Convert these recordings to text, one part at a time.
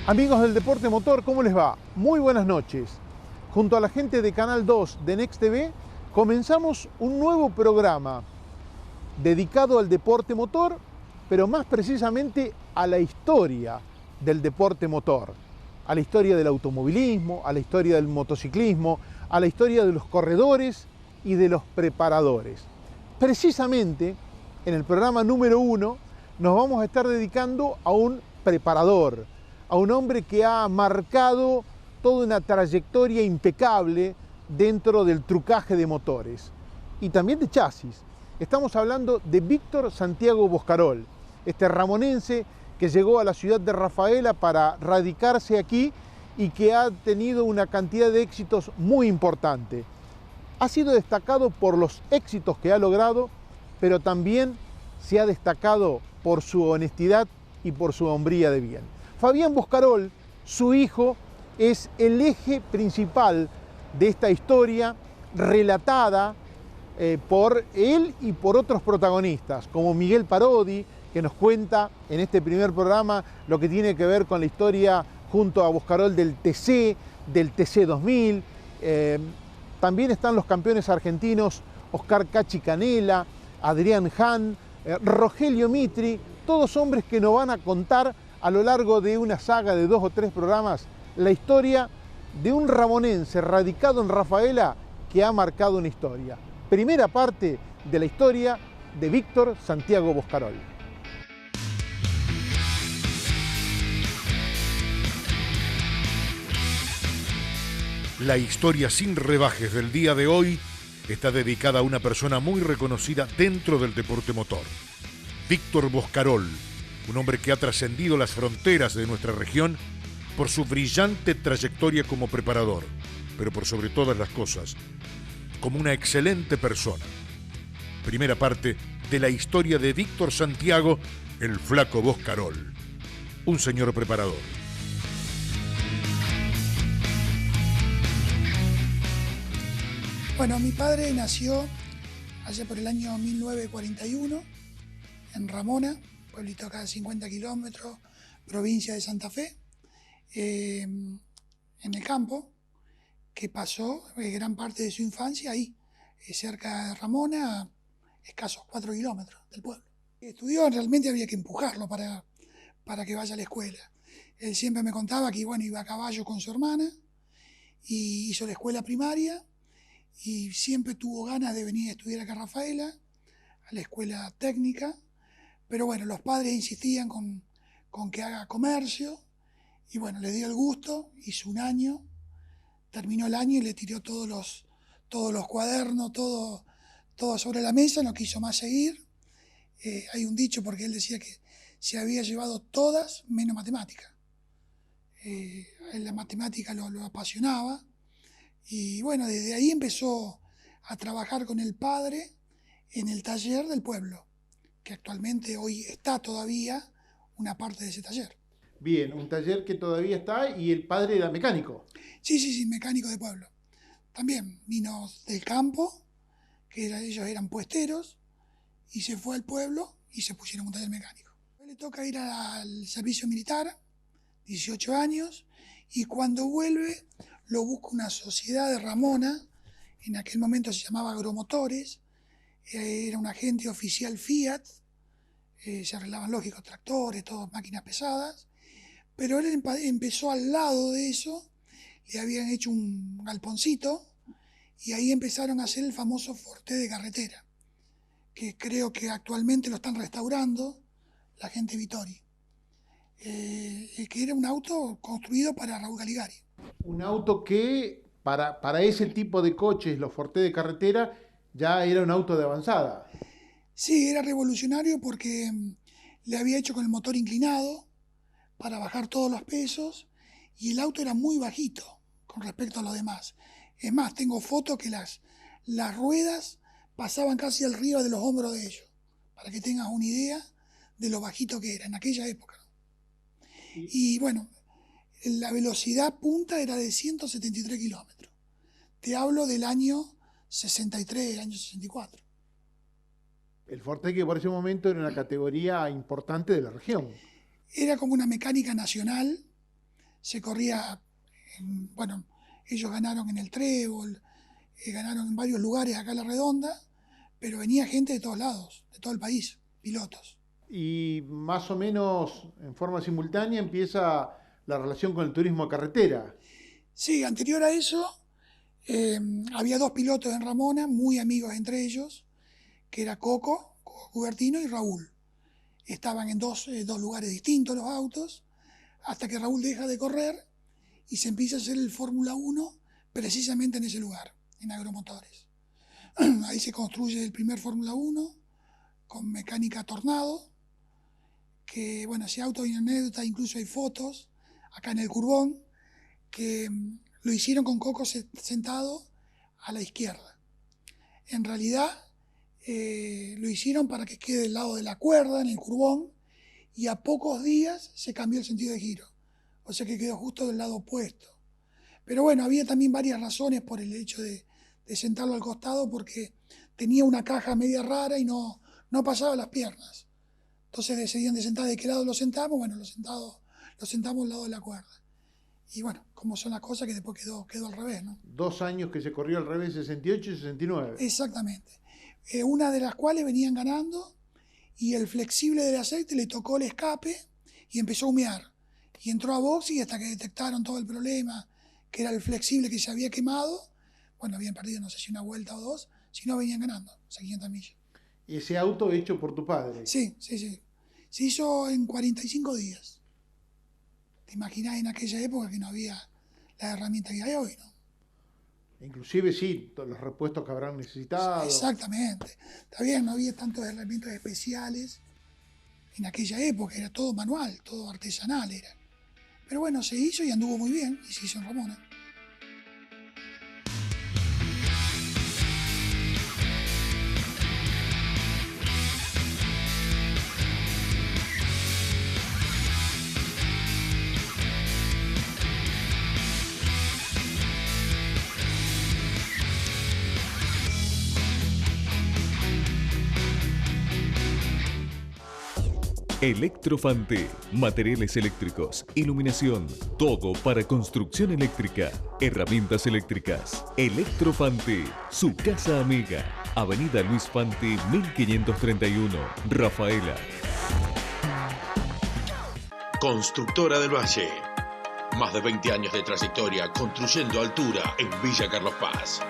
Amigos del deporte motor, ¿cómo les va? Muy buenas noches. Junto a la gente de Canal 2 de Next TV comenzamos un nuevo programa dedicado al deporte motor, pero más precisamente a la historia del deporte motor, a la historia del automovilismo, a la historia del motociclismo, a la historia de los corredores y de los preparadores. Precisamente en el programa número 1 nos vamos a estar dedicando a un preparador, a un hombre que ha marcado toda una trayectoria impecable dentro del trucaje de motores y también de chasis. Estamos hablando de Víctor Santiago Boscarol, este ramonense que llegó a la ciudad de Rafaela para radicarse aquí y que ha tenido una cantidad de éxitos muy importante. Ha sido destacado por los éxitos que ha logrado, pero también se ha destacado por su honestidad y por su hombría de bien. Fabián Boscarol, su hijo, es el eje principal de esta historia relatada por él y por otros protagonistas, como Miguel Parodi, que nos cuenta en este primer programa lo que tiene que ver con la historia junto a Boscarol del TC 2000. También están los campeones argentinos Oscar Cachi Canela, Adrián Han, Rogelio Mitri, todos hombres que nos van a contar a lo largo de una saga de 2 o 3 programas la historia de un ramonense radicado en Rafaela que ha marcado una historia. Primera parte de la historia de Víctor Santiago Boscarol. La historia sin rebajes del día de hoy está dedicada a una persona muy reconocida dentro del deporte motor. Víctor Boscarol, un hombre que ha trascendido las fronteras de nuestra región por su brillante trayectoria como preparador, pero por sobre todas las cosas, como una excelente persona. Primera parte de la historia de Víctor Santiago, el Flaco Boscarol, un señor preparador. Bueno, mi padre nació allá por el año 1941 en Ramona, pueblito acá a 50 kilómetros, provincia de Santa Fe, en el campo, que pasó gran parte de su infancia ahí, cerca de Ramona, a escasos 4 kilómetros del pueblo. Estudió, realmente había que empujarlo para que vaya a la escuela. Él siempre me contaba que bueno, iba a caballo con su hermana y hizo la escuela primaria y siempre tuvo ganas de venir a estudiar acá a Rafaela, a la escuela técnica. Pero bueno, los padres insistían con que haga comercio y bueno, le dio el gusto, hizo un año, terminó el año y le tiró todos los cuadernos, todo sobre la mesa, no quiso más seguir. Hay un dicho porque él decía que se había llevado todas menos matemática. La matemática lo apasionaba y bueno, desde ahí empezó a trabajar con el padre en el taller del pueblo, que actualmente hoy está todavía una parte de ese taller. Bien, un taller que todavía está y el padre era mecánico. Sí, mecánico de pueblo. También vino del campo, ellos eran puesteros, y se fue al pueblo y se pusieron un taller mecánico. Le toca ir al servicio militar, 18 años, y cuando vuelve lo busca una sociedad de Ramona, en aquel momento se llamaba Agromotores, era un agente oficial Fiat, se arreglaban lógicos tractores, todas máquinas pesadas, pero él empezó al lado de eso, le habían hecho un galponcito y ahí empezaron a hacer el famoso Forte de carretera, que creo que actualmente lo están restaurando la gente Vittori, que era un auto construido para Raúl Galigari. Un auto que para ese tipo de coches, los Forte de carretera, ya era un auto de avanzada. Sí, era revolucionario porque le había hecho con el motor inclinado para bajar todos los pesos y el auto era muy bajito con respecto a los demás. Es más, tengo fotos que las ruedas pasaban casi arriba de los hombros de ellos, para que tengas una idea de lo bajito que era en aquella época. Y bueno, la velocidad punta era de 173 kilómetros. Te hablo del año 63, año 64. El Forte que por ese momento era una categoría importante de la región. Era como una mecánica nacional se corría, bueno, ellos ganaron en el Trébol, ganaron en varios lugares acá en La Redonda, pero venía gente de todos lados, de todo el país, pilotos. Y más o menos en forma simultánea empieza la relación con el turismo de carretera. Sí, anterior a eso había 2 pilotos en Ramona, muy amigos entre ellos, que era Coco Cubertino y Raúl. Estaban en dos lugares distintos los autos, hasta que Raúl deja de correr y se empieza a hacer el Fórmula 1 precisamente en ese lugar, en Agromotores. Ahí se construye el primer Fórmula 1 con mecánica Tornado, que bueno, ese auto hay una anécdota, incluso hay fotos acá en el Curbón, que lo hicieron con Coco sentado a la izquierda. En realidad lo hicieron para que quede del lado de la cuerda en el Curbón, y a pocos días se cambió el sentido de giro, o sea que quedó justo del lado opuesto. Pero bueno, había también varias razones por el hecho de sentarlo al costado, porque tenía una caja media rara y no pasaba las piernas. Entonces decidían de sentar, ¿de qué lado lo sentamos? Bueno, lo sentamos al lado de la cuerda. Y bueno, como son las cosas, que después quedó al revés, ¿no? 2 años que se corrió al revés, 68 y 69. Exactamente. Una de las cuales venían ganando, y el flexible del aceite le tocó el escape y empezó a humear. Y entró a box, y hasta que detectaron todo el problema, que era el flexible que se había quemado, bueno, habían perdido no sé si una vuelta o 2, si no venían ganando, 500 millas. ¿Y ese auto hecho por tu padre? Sí. Se hizo en 45 días. Te imaginás en aquella época que no había las herramientas que hay hoy, ¿no? Inclusive sí, todos los repuestos que habrán necesitado. Exactamente. Está bien, no había tantas herramientas especiales en aquella época, era todo manual, todo artesanal era. Pero bueno, se hizo y anduvo muy bien, y se hizo en Ramona. Electrofante, materiales eléctricos, iluminación, todo para construcción eléctrica, herramientas eléctricas. Electrofante, su casa amiga. Avenida Luis Fante, 1531, Rafaela. Constructora del Valle. Más de 20 años de trayectoria construyendo altura en Villa Carlos Paz.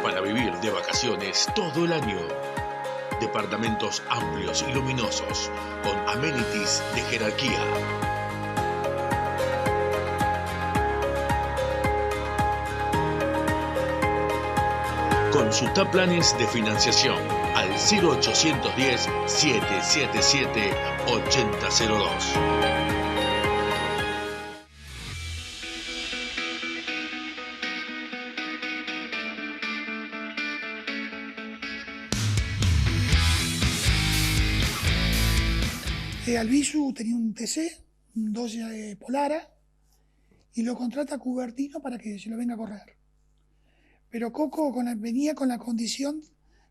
Para vivir de vacaciones todo el año. Departamentos amplios y luminosos, con amenities de jerarquía. Consulta planes de financiación al 0810-777-8002. Albizu tenía un TC, un 12 Polara, y lo contrata Cubertino para que se lo venga a correr. Pero Coco venía con la condición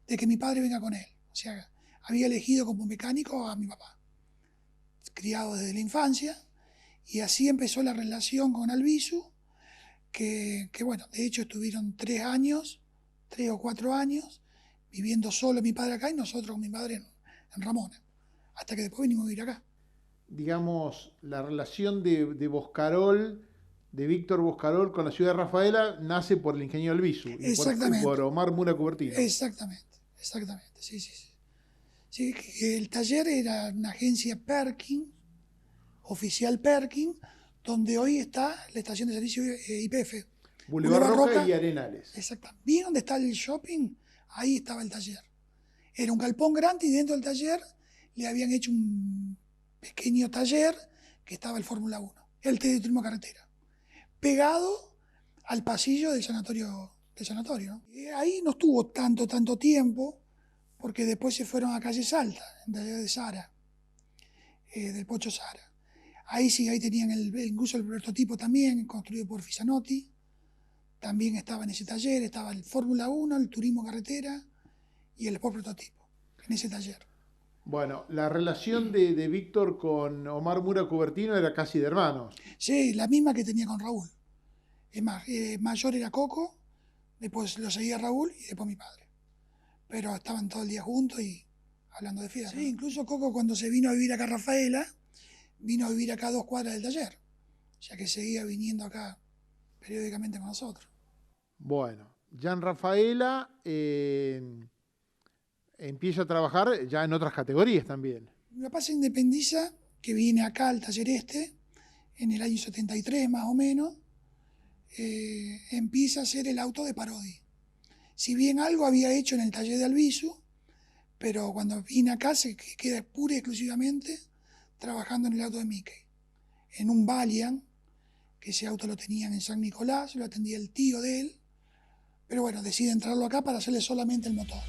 de que mi padre venga con él. O sea, había elegido como mecánico a mi papá, criado desde la infancia, y así empezó la relación con Albizu, que bueno, de hecho estuvieron 3 o 4 años, viviendo solo mi padre acá y nosotros con mi madre en Ramona. Hasta que después venimos a vivir acá. Digamos, la relación de Boscarol, de Víctor Boscarol con la ciudad de Rafaela, nace por el ingeniero Albizu. Exactamente. Y por Omar Mura Cubertino. Exactamente, sí. Sí, que el taller era una agencia Perkin, oficial Perkin, donde hoy está la estación de servicio YPF. Boulevard Roca y Arenales. Exactamente. Bien donde está el shopping, ahí estaba el taller. Era un galpón grande, y dentro del taller le habían hecho un pequeño taller que estaba el Fórmula 1, el turismo carretera, pegado al pasillo del sanatorio, ¿no? Y ahí no estuvo tanto tiempo, porque después se fueron a Calle Salta, en taller de Sara, del Pocho Sara. Ahí sí, ahí tenían incluso el prototipo también, construido por Fisanotti. También estaba en ese taller, estaba el Fórmula 1, el turismo carretera y el Sport prototipo, en ese taller. Bueno, la relación de Víctor con Omar Mura Cubertino era casi de hermanos. Sí, la misma que tenía con Raúl. Es más, mayor era Coco, después lo seguía Raúl y después mi padre. Pero estaban todo el día juntos y hablando de fiesta. Sí, incluso Coco cuando se vino a vivir acá a Rafaela, vino a vivir acá a 2 cuadras del taller, ya que seguía viniendo acá periódicamente con nosotros. Bueno, ya en Rafaela empieza a trabajar ya en otras categorías también. Mi papá se independiza, que viene acá al taller este, en el año 73 más o menos, empieza a hacer el auto de Parodi. Si bien algo había hecho en el taller de Albizu, pero cuando vine acá se queda pura y exclusivamente trabajando en el auto de Mickey. En un Valiant, que ese auto lo tenían en San Nicolás, lo atendía el tío de él, pero bueno, decide entrarlo acá para hacerle solamente el motor.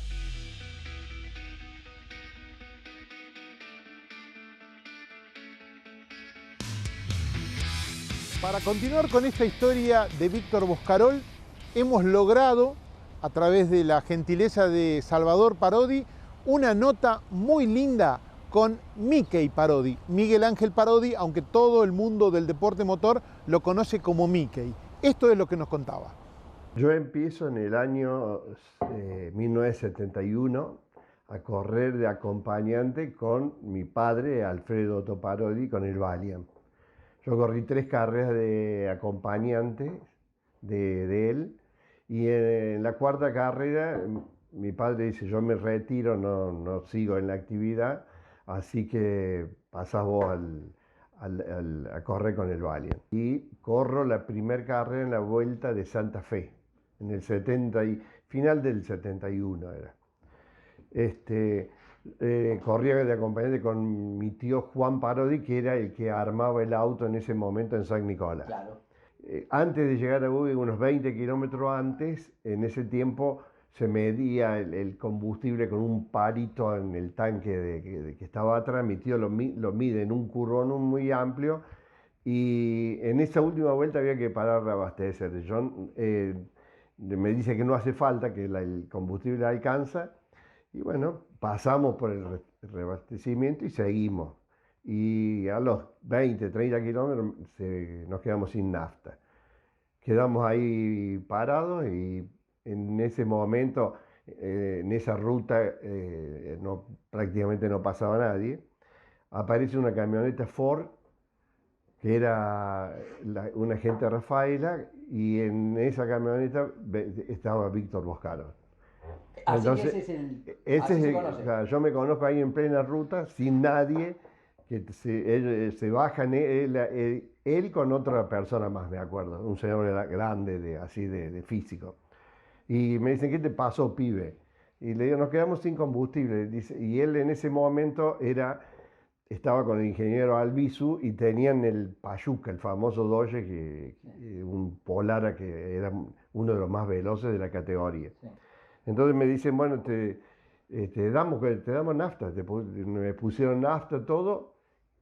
Para continuar con esta historia de Víctor Boscarol, hemos logrado, a través de la gentileza de Salvador Parodi, una nota muy linda con Mickey Parodi, Miguel Ángel Parodi, aunque todo el mundo del deporte motor lo conoce como Mickey. Esto es lo que nos contaba. Yo empiezo en el año 1971 a correr de acompañante con mi padre, Alfredo Otto Parodi, con el Valiant. Yo corrí 3 carreras de acompañante de él y en la 4ª carrera mi padre dice, yo me retiro, no sigo en la actividad, así que pasás vos a correr con el Valiant. Y corro la primera carrera en la Vuelta de Santa Fe, en el final del 71 era. Corría de acompañante con mi tío Juan Parodi, que era el que armaba el auto en ese momento en San Nicolás. Claro. Antes de llegar a Ubi, unos 20 kilómetros antes, en ese tiempo se medía el combustible con un palito en el tanque que estaba atrás. Mi tío lo mide en un currón muy amplio y en esa última vuelta había que parar a abastecer. Me dice que no hace falta, que el combustible alcanza. Y bueno, pasamos por el reabastecimiento y seguimos. Y a los 20, 30 kilómetros nos quedamos sin nafta. Quedamos ahí parados y en ese momento, en esa ruta, prácticamente no pasaba nadie. Aparece una camioneta Ford, que era una gente de Rafaela, y en esa camioneta estaba Víctor Boscarol. Así Entonces, que ese es el... Claro, yo me conozco ahí en plena ruta, sin nadie, que se bajan él con otra persona más, me acuerdo, un señor grande, así de físico. Y me dicen, ¿qué te pasó, pibe? Y le digo, nos quedamos sin combustible. Dice, y él en ese momento estaba con el ingeniero Albizu y tenían el Payuca, el famoso Dodge, un Polara que era uno de los más veloces de la categoría. Sí. Entonces me dicen, bueno, te damos nafta. Me pusieron nafta, todo,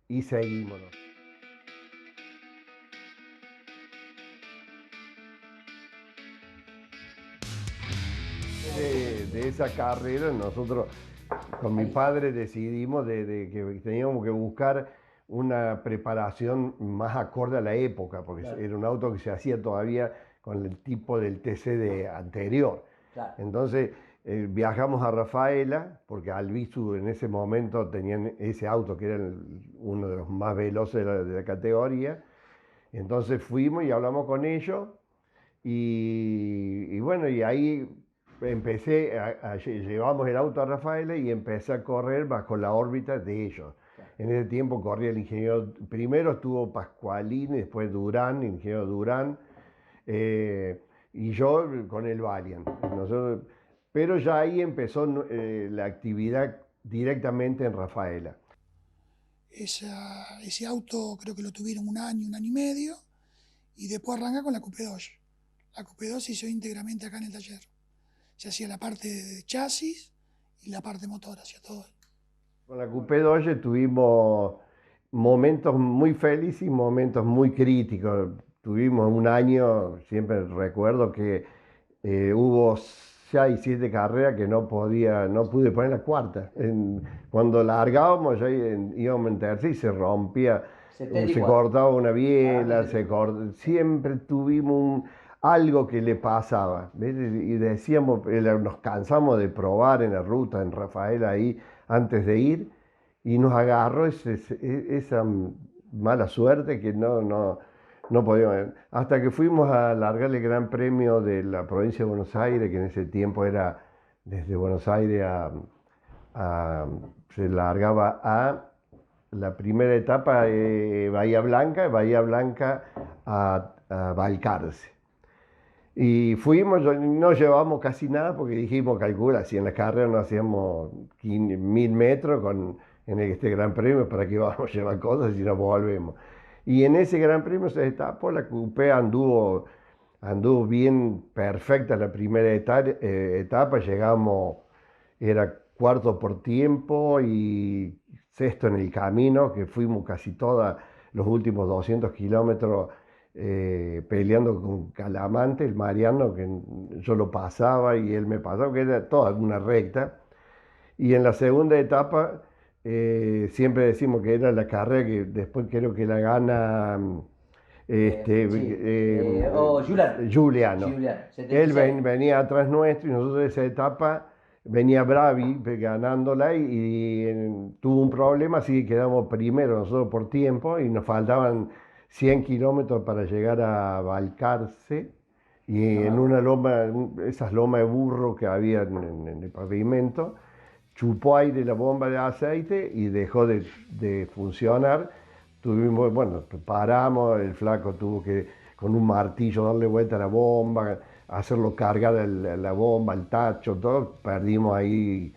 y seguimos, ¿no? De esa carrera, nosotros con mi padre decidimos que teníamos que buscar una preparación más acorde a la época, porque claro, era un auto que se hacía todavía con el tipo del TC anterior. Claro. Entonces viajamos a Rafaela, porque Albizu en ese momento tenían ese auto que era uno de los más veloces de la categoría. Entonces fuimos y hablamos con ellos y bueno, y ahí llevamos el auto a Rafaela y empecé a correr bajo la órbita de ellos. Claro. En ese tiempo corría el ingeniero, primero estuvo Pascualini, después Durán, el ingeniero Durán, y yo con el Valiant. Pero ya ahí empezó la actividad directamente en Rafaela. Ese auto creo que lo tuvieron un año y medio, y después arranca con la Coupé Dodge. La Coupé Dodge se hizo íntegramente acá en el taller. Se hacía la parte de chasis y la parte motor, hacía todo. Con la Coupé Dodge tuvimos momentos muy felices y momentos muy críticos. Tuvimos un año, siempre recuerdo que hubo ya hay 7 carreras que no pude poner la cuarta. Cuando largábamos, ya íbamos en tercera y se rompía, 74. se cortaba una biela, siempre tuvimos algo que le pasaba, ¿ves? Y decíamos, nos cansamos de probar en la ruta, en Rafaela ahí, antes de ir, y nos agarró esa mala suerte que no podíamos. Hasta que fuimos a largar el Gran Premio de la provincia de Buenos Aires, que en ese tiempo era desde Buenos Aires se largaba a la primera etapa Bahía Blanca a Balcarce. Y fuimos, no llevábamos casi nada porque dijimos, calcula, si en la carrera no hacíamos 1000 metros en este Gran Premio, ¿para qué vamos a llevar cosas si no volvemos? Y en ese Gran Premio esa etapa, la Coupé anduvo bien perfecta la primera etapa, llegamos, era cuarto por tiempo y sexto en el camino, que fuimos casi todos los últimos 200 kilómetros peleando con Calamante, el Mariano, que yo lo pasaba y él me pasaba, que era toda una recta. Y en la segunda etapa, siempre decimos que era la carrera que después creo que la gana Giuliano. Él venía atrás nuestro y nosotros esa etapa venía Bravi ganándola y tuvo un problema, así que quedamos primero nosotros por tiempo y nos faltaban 100 kilómetros para llegar a Balcarce y en una loma, esas lomas de burro que había en el pavimento, chupó aire la bomba de aceite y dejó de funcionar. Paramos, el flaco tuvo que con un martillo darle vuelta a la bomba, hacerlo cargar la bomba, el tacho, todo. Perdimos ahí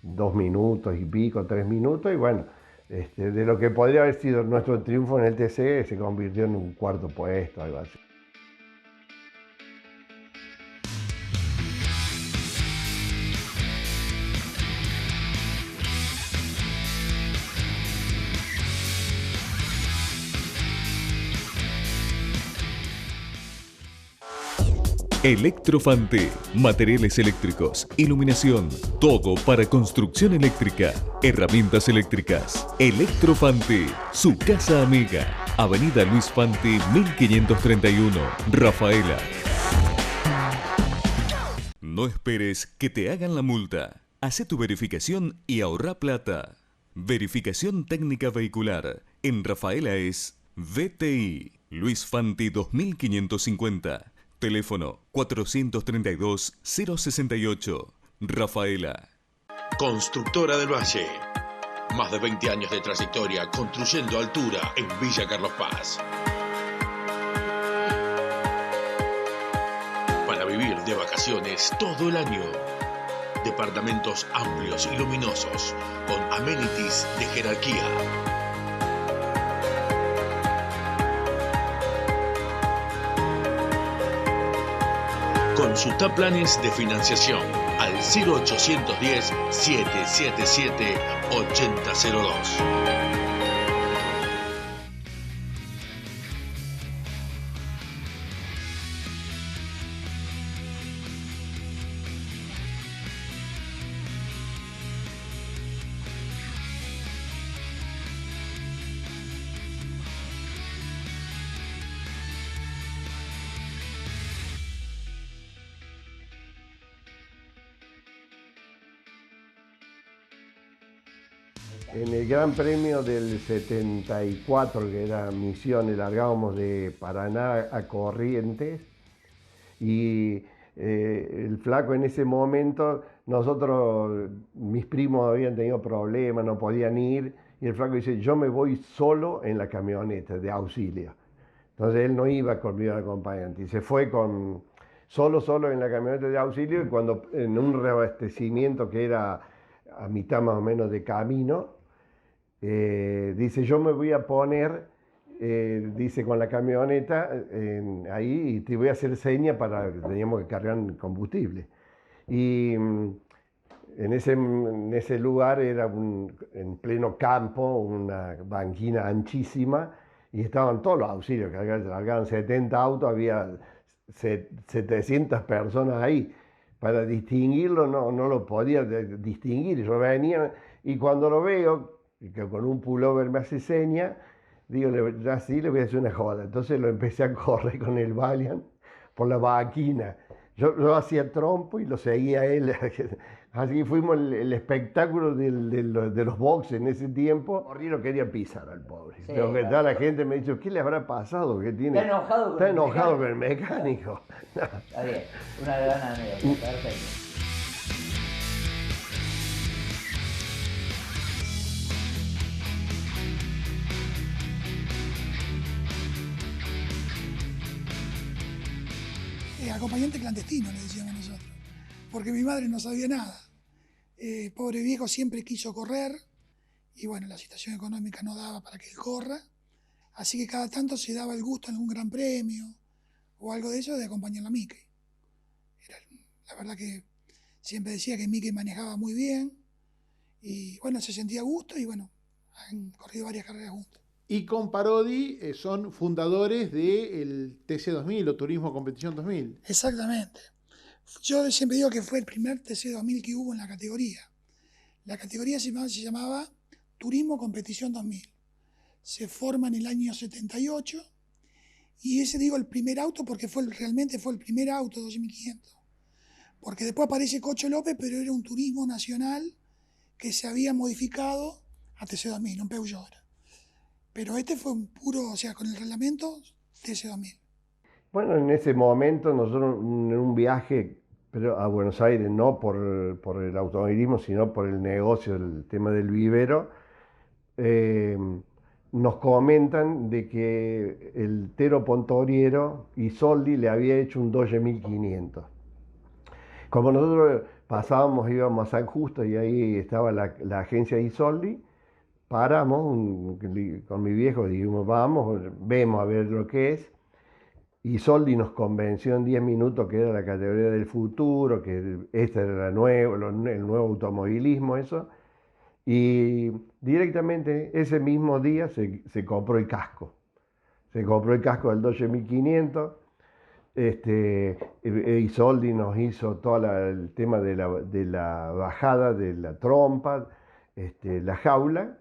2 minutos y pico, 3 minutos y bueno, de lo que podría haber sido nuestro triunfo en el TC se convirtió en un cuarto puesto, algo así. Electrofante, materiales eléctricos, iluminación, todo para construcción eléctrica, herramientas eléctricas. Electrofante, su casa amiga. Avenida Luis Fante, 1531, Rafaela. No esperes que te hagan la multa. Hacé tu verificación y ahorra plata. Verificación técnica vehicular. En Rafaela es VTI, Luis Fante 2550. Teléfono 432-068. Rafaela. Constructora del Valle. Más de 20 años de trayectoria construyendo altura en Villa Carlos Paz. Para vivir de vacaciones todo el año. Departamentos amplios y luminosos con amenities de jerarquía. Consulta planes de financiación al 0810-777-8002. En el Gran Premio del 74, que era Misiones, largábamos de Paraná a Corrientes y el flaco en ese momento, mis primos habían tenido problemas, no podían ir y el flaco dice, yo me voy solo en la camioneta de auxilio. Entonces él no iba conmigo de acompañante y se fue solo en la camioneta de auxilio y cuando en un reabastecimiento que era a mitad más o menos de camino, dice, yo me voy a poner, dice, con la camioneta ahí y te voy a hacer seña teníamos que cargar combustible. Y en ese lugar era en pleno campo, una banquina anchísima y estaban todos los auxilios, cargaban 70 autos, había 700 personas ahí. para distinguirlo no lo podía distinguir. Yo venía y cuando lo veo, que con un pullover me hace seña, digo, así le voy a hacer una joda. Entonces lo empecé a correr con el Valiant por la vaquina. Yo hacía trompo y lo seguía él. Así que fuimos el espectáculo de los boxes en ese tiempo. Horri lo quería pisar al pobre. Sí, Toda la gente me dice, ¿qué le habrá pasado? ¿Qué tiene? Está enojado con el mecánico. Está bien, una gran anécdota, perfecto. Acompañante clandestino, le decíamos nosotros, porque mi madre no sabía nada. Pobre viejo siempre quiso correr y bueno, la situación económica no daba para que él corra, así que cada tanto se daba el gusto en algún gran premio o algo de eso de acompañar a Mickey. La verdad que siempre decía que Mickey manejaba muy bien y bueno, se sentía a gusto y bueno, han corrido varias carreras juntos. Y con Parodi son fundadores del TC2000 o Turismo Competición 2000. Exactamente. Yo siempre digo que fue el primer TC2000 que hubo en la categoría. La categoría se llamaba Turismo Competición 2000. Se forma en el año 78 y ese digo el primer auto porque realmente fue el primer auto 2500. Porque después aparece Cocho López, pero era un turismo nacional que se había modificado a TC2000, un Peugeot. Pero este fue un puro, o sea, con el reglamento TC2000. Bueno, en ese momento nosotros en un viaje a Buenos Aires, no por el automovilismo, sino por el negocio, el tema del vivero, nos comentan de que el Tero Pontoriero Isoldi le había hecho un Dodge 1500. Como nosotros íbamos a San Justo y ahí estaba la agencia Isoldi, paramos con mi viejo, dijimos, vemos a ver lo que es. Isoldi nos convenció en 10 minutos que era la categoría del futuro, que este era el nuevo automovilismo, eso. Y directamente ese mismo día se compró el casco. Se compró el casco del Dodge 1500. Isoldi nos hizo todo el tema de la bajada, de la trompa, la jaula.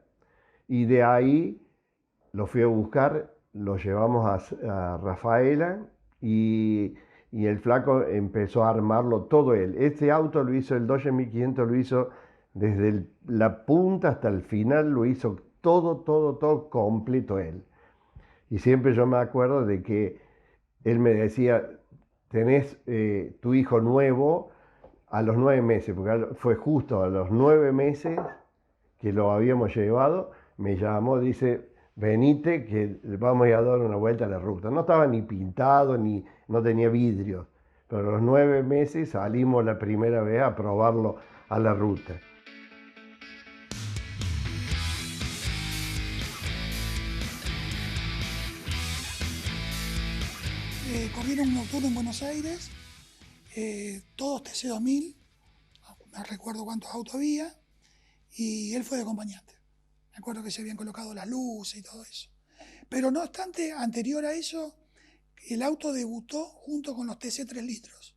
Y de ahí lo fui a buscar, lo llevamos a Rafaela y el flaco empezó a armarlo todo él. Este auto lo hizo, el Dodge 1500 lo hizo desde la punta hasta el final, lo hizo todo completo él. Y siempre yo me acuerdo de que él me decía, tenés tu hijo nuevo a los 9 meses, porque fue justo a los 9 meses que lo habíamos llevado. Me llamó, dice, venite que vamos a ir a dar una vuelta a la ruta. No estaba ni pintado, no tenía vidrios, pero a los 9 meses salimos la primera vez a probarlo a la ruta. Corrieron un nocturno en Buenos Aires, todos TC2000, no recuerdo cuántos autos había, y él fue de acompañante. Me acuerdo que se habían colocado las luces y todo eso. Pero no obstante, anterior a eso, el auto debutó junto con los TC 3 litros,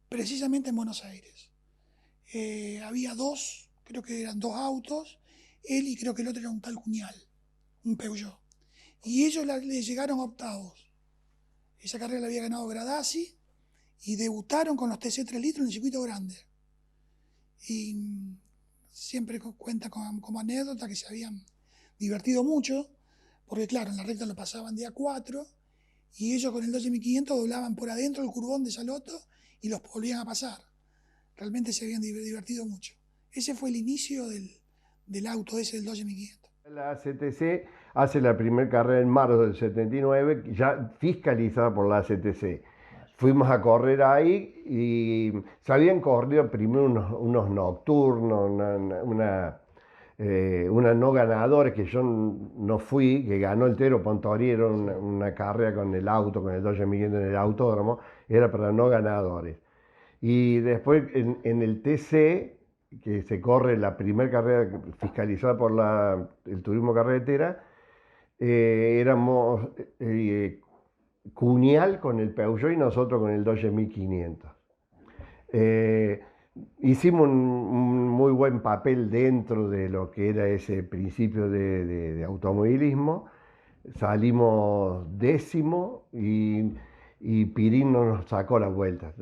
precisamente en Buenos Aires. Había creo que eran dos autos, él y creo que el otro era un tal Cuñal, un Peugeot. Y ellos le llegaron octavos. Esa carrera la había ganado Gradasi y debutaron con los TC 3 litros en el circuito grande. Y siempre cuenta como anécdota que se habían divertido mucho, porque claro, en la recta lo pasaban de A4 y ellos con el Dodge 1500 doblaban por adentro el curvón de Saloto y los volvían a pasar. Realmente se habían divertido mucho. Ese fue el inicio del auto ese del Dodge 1500. La ACTC hace la primera carrera en marzo del 79, ya fiscalizada por la ACTC. Fuimos a correr ahí y se habían corrido primero unos nocturnos, una no ganadora que yo no fui, que ganó el Tero Pontoriero, una carrera con el auto, con el Dodge 1500 en el autódromo, era para no ganadores. Y después en el TC, que se corre la primera carrera fiscalizada por el turismo carretera, éramos Cuñal con el Peugeot y nosotros con el Dodge 1500. Hicimos un muy buen papel dentro de lo que era ese principio de automovilismo. Salimos 10º y Pirín no nos sacó la vuelta.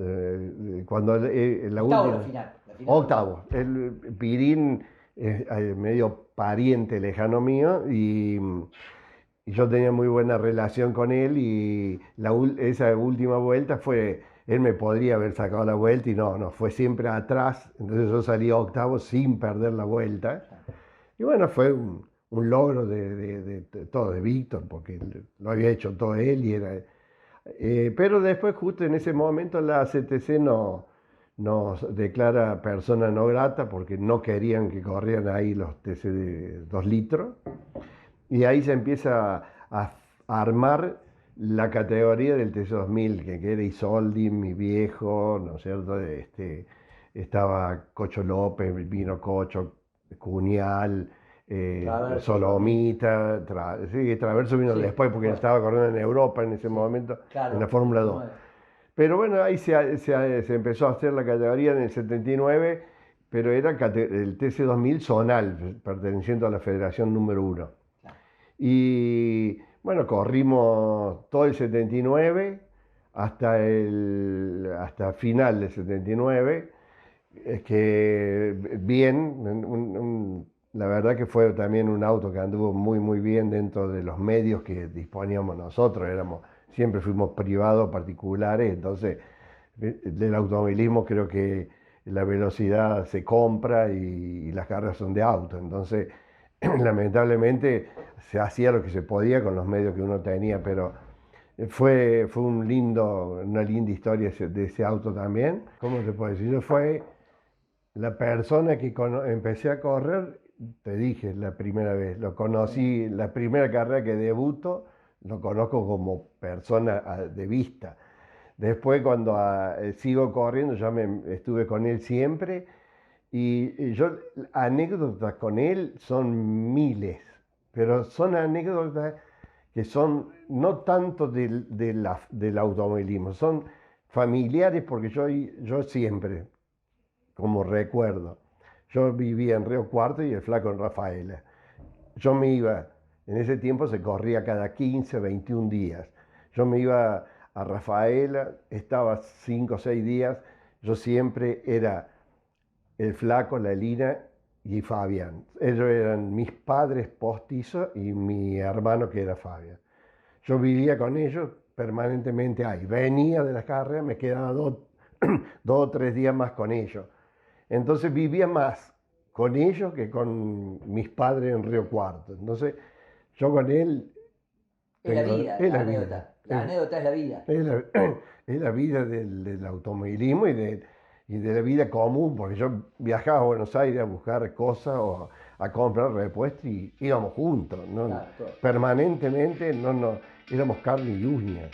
Cuando la Octavo última, la final. octavo. El Pirín es medio pariente lejano mío y yo tenía muy buena relación con él y esa última vuelta fue, él me podría haber sacado la vuelta y no, fue siempre atrás, entonces yo salí octavo sin perder la vuelta. Y bueno, fue un logro de todo, de Víctor, porque lo había hecho todo él y era... pero después, justo en ese momento, la ACTC nos declara persona no grata porque no querían que corrieran ahí los TC de 2 litros. Y ahí se empieza a armar la categoría del TC2000, que era Isoldi, mi viejo, ¿no es cierto? Estaba Cocho López, vino Cocho, Cunial, Solomita, Traverso vino después porque estaba corriendo en Europa en ese momento, en la Fórmula 2. Pero bueno, ahí se empezó a hacer la categoría en el 79, pero era el TC2000 zonal, perteneciente a la Federación número 1. Y bueno, corrimos todo el 79 hasta final del 79, que bien, la verdad que fue también un auto que anduvo muy muy bien dentro de los medios que disponíamos nosotros, siempre fuimos privados, particulares, entonces del automovilismo creo que la velocidad se compra y las carreras son de auto, entonces lamentablemente se hacía lo que se podía con los medios que uno tenía, pero fue una linda historia de ese auto también. ¿Cómo te puedo decir? Yo fue la persona que empecé a correr, te dije la primera vez, lo conocí, la primera carrera que debuto, lo conozco como persona de vista. Después cuando sigo corriendo, ya estuve con él siempre. Y yo, anécdotas con él son miles, pero son anécdotas que son no tanto del automovilismo, son familiares porque yo siempre, como recuerdo, yo vivía en Río Cuarto y el Flaco en Rafaela. Yo me iba, en ese tiempo se corría cada 15, 21 días. Yo me iba a Rafaela, estaba 5 o 6 días, yo siempre era el Flaco, la Lina y Fabián. Ellos eran mis padres postizos y mi hermano que era Fabián. Yo vivía con ellos permanentemente ahí. Venía de las carreras, me quedaba 2 o 3 días más con ellos. Entonces vivía más con ellos que con mis padres en Río Cuarto. Entonces yo con él... Es la vida, es la la anécdota. vida. La anécdota es la vida. Es la vida del automovilismo y de la vida común, porque yo viajaba a Buenos Aires a buscar cosas o a comprar repuestos y íbamos juntos, ¿no? Claro, Permanentemente éramos carne y uña.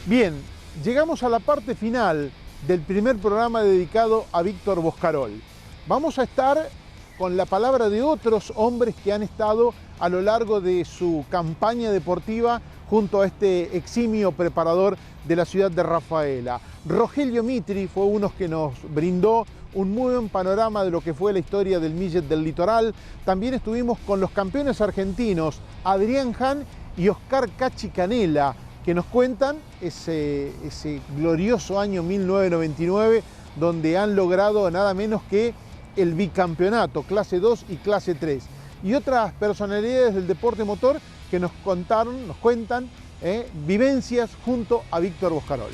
Bien, llegamos a la parte final del primer programa dedicado a Víctor Boscarol. Vamos a estar con la palabra de otros hombres que han estado a lo largo de su campaña deportiva junto a este eximio preparador de la ciudad de Rafaela. Rogelio Mitri fue uno que nos brindó un muy buen panorama de lo que fue la historia del Millet del Litoral. También estuvimos con los campeones argentinos Adrián Hahn y Oscar Cachi Canela, que nos cuentan ese glorioso año 1999, donde han logrado nada menos que el bicampeonato, clase 2 y clase 3. Y otras personalidades del deporte motor que nos cuentan vivencias junto a Víctor Boscarol.